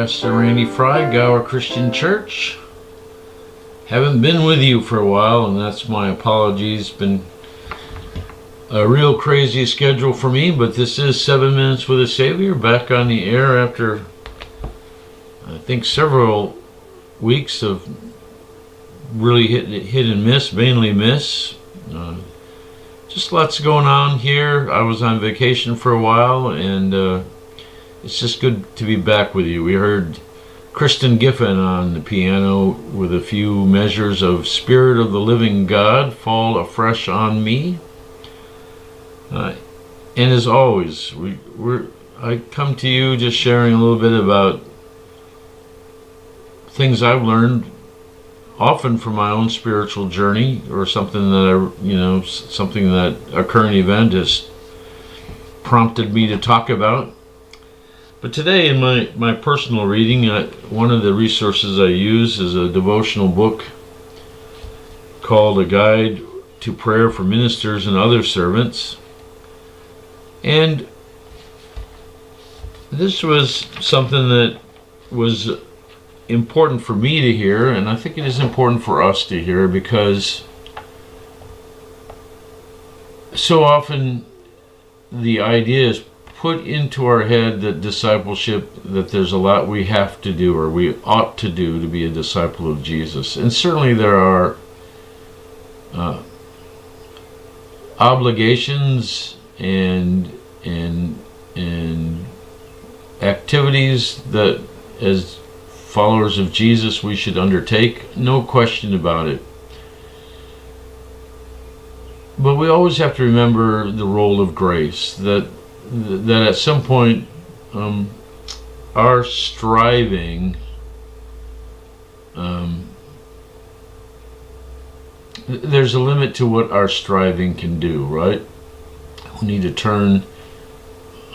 Pastor Randy Fry, Gower Christian Church. Haven't been with you for a while, and that's my apologies. Been a real crazy schedule for me, but this is 7 Minutes with a Savior, back on the air after, I think, several weeks of really hit and miss, mainly miss. Just lots going on here. I was on vacation for a while, and it's just good to be back with you. We heard Kristen Giffen on the piano with a few measures of Spirit of the Living God, Fall Afresh on Me. And as always, I come to you just sharing a little bit about things I've learned, often from my own spiritual journey, or something that something that a current event has prompted me to talk about. But today, in my personal reading, one of the resources I use is a devotional book called A Guide to Prayer for Ministers and Other Servants. And this was something that was important for me to hear, and I think it is important for us to hear, because so often the idea is put into our head that discipleship, that there's a lot we have to do or we ought to do to be a disciple of Jesus. And certainly there are obligations and activities that as followers of Jesus we should undertake, no question about it. But we always have to remember the role of grace, that at some point our striving, there's a limit to what our striving can do, right? We need to turn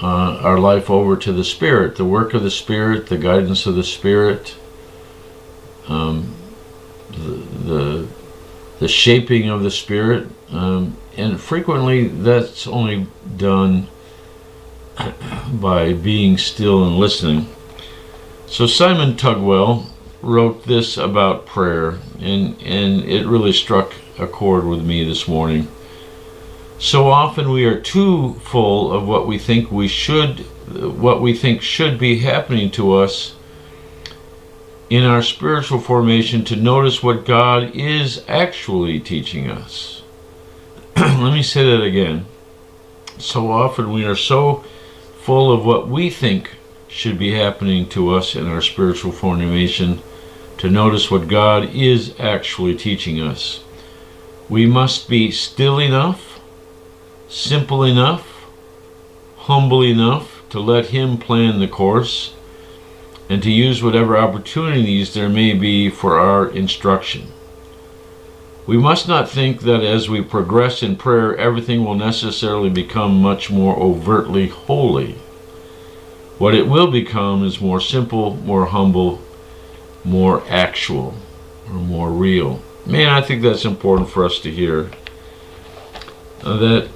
our life over to the Spirit, the work of the Spirit, the guidance of the Spirit, the shaping of the Spirit, and frequently that's only done by being still and listening. So Simon Tugwell wrote this about prayer, and it really struck a chord with me this morning. So often we are too full of what we think should be happening to us in our spiritual formation to notice what God is actually teaching us. Let me say that again. So often we are so full of what we think should be happening to us in our spiritual formation to notice what God is actually teaching us. We must be still enough, simple enough, humble enough to let Him plan the course, and to use whatever opportunities there may be for our instruction. We must not think that as we progress in prayer, everything will necessarily become much more overtly holy. What it will become is more simple, more humble, more actual, or more real. Man, I think that's important for us to hear. That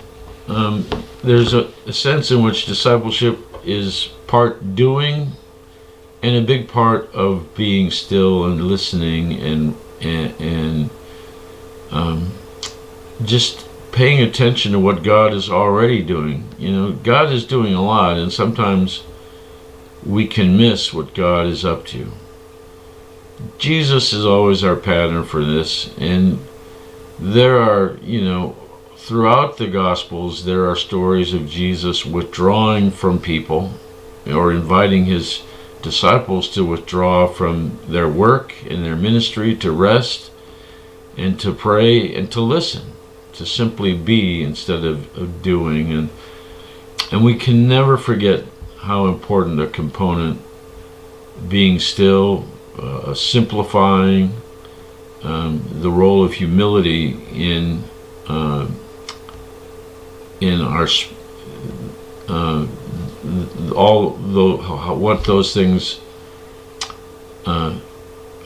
there's a sense in which discipleship is part doing and a big part of being still and listening and just paying attention to what God is already doing. God is doing a lot, and sometimes we can miss what God is up to. Jesus is always our pattern for this, and there are, throughout the Gospels, there are stories of Jesus withdrawing from people, or inviting His disciples to withdraw from their work and their ministry, to rest and to pray and to listen, to simply be instead of doing. And we can never forget how important a component being still, simplifying, the role of humility in our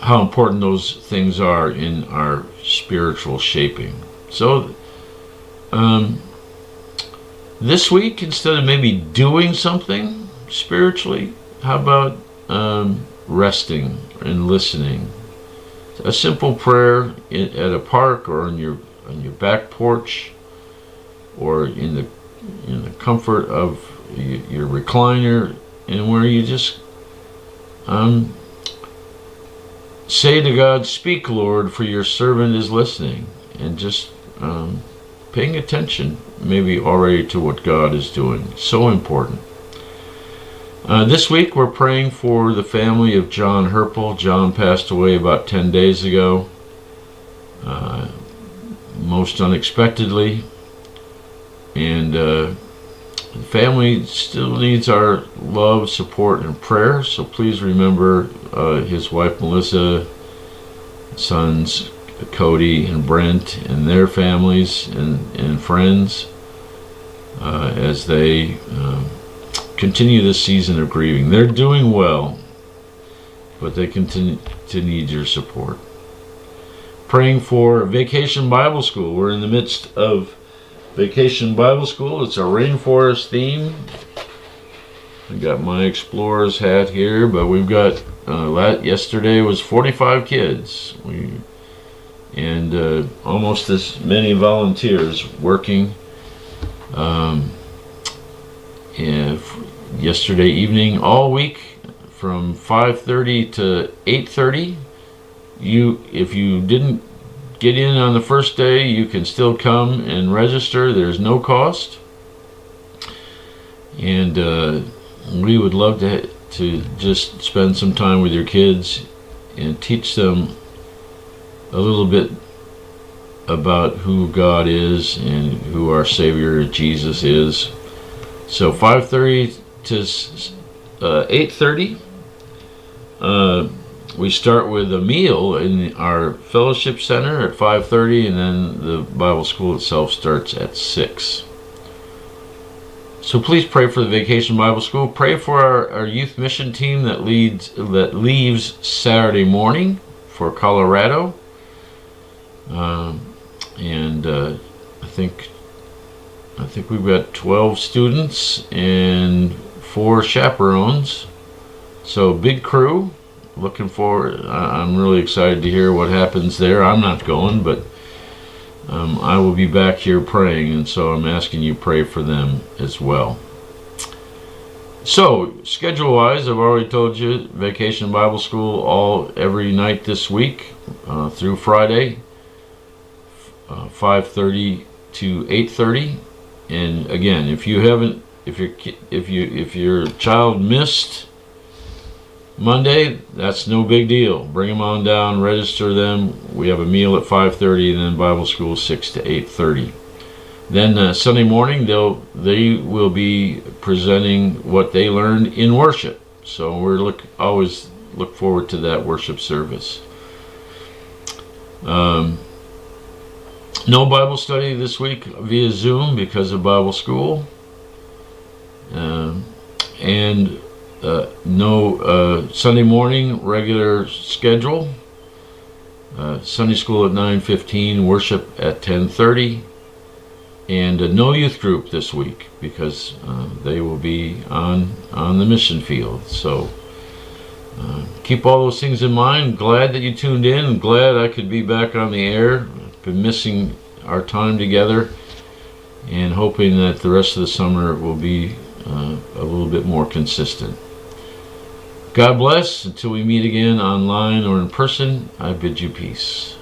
how important those things are in our spiritual shaping. So this week, instead of maybe doing something spiritually, how about resting and listening. A simple prayer at a park or on your back porch, or in the comfort of your recliner, and where you just say to God, "Speak, Lord, for your servant is listening," and just paying attention maybe already to what God is doing. So important. This week we're praying for the family of John Herpel. John passed away about 10 days ago, most unexpectedly, and the family still needs our love, support, and prayer. So please remember his wife Melissa, sons Cody and Brent, and their families and friends as they continue this season of grieving. They're doing well, but they continue to need your support. Praying for Vacation Bible School. We're in the midst of Vacation Bible School. It's a rainforest theme. I got my explorer's hat here, but we've got yesterday was 45 kids. And almost as many volunteers working. Yesterday evening, all week from 5:30 to 8:30. If you didn't get in on the first day, you can still come and register. There's no cost, and we would love to just spend some time with your kids and teach them a little bit about who God is and who our Savior Jesus is. So 5:30 to 8:30. We start with a meal in our fellowship center at 5:30, and then the Bible school itself starts at 6. So please pray for the Vacation Bible School. Pray for our youth mission team that leaves Saturday morning for Colorado. I think we've got 12 students and 4 chaperones. So big crew. Looking forward. I'm really excited to hear what happens there. I'm not going, but I will be back here praying, and so I'm asking you pray for them as well. So schedule-wise, I've already told you, Vacation Bible School every night this week through Friday, 5:30 to 8:30. And again, if your child missed Monday, that's no big deal. Bring them on down, register them. We have a meal at 5:30, and then Bible school 6 to 8:30. Then Sunday morning, they will be presenting what they learned in worship. So we're always look forward to that worship service. No Bible study this week via Zoom because of Bible school, and no Sunday morning regular schedule. Sunday school at 9:15, worship at 10:30, and no youth group this week because they will be on the mission field. So keep all those things in mind. Glad that you tuned in. Glad I could be back on the air. Been missing our time together, and hoping that the rest of the summer will be a little bit more consistent. God bless. Until we meet again online or in person, I bid you peace.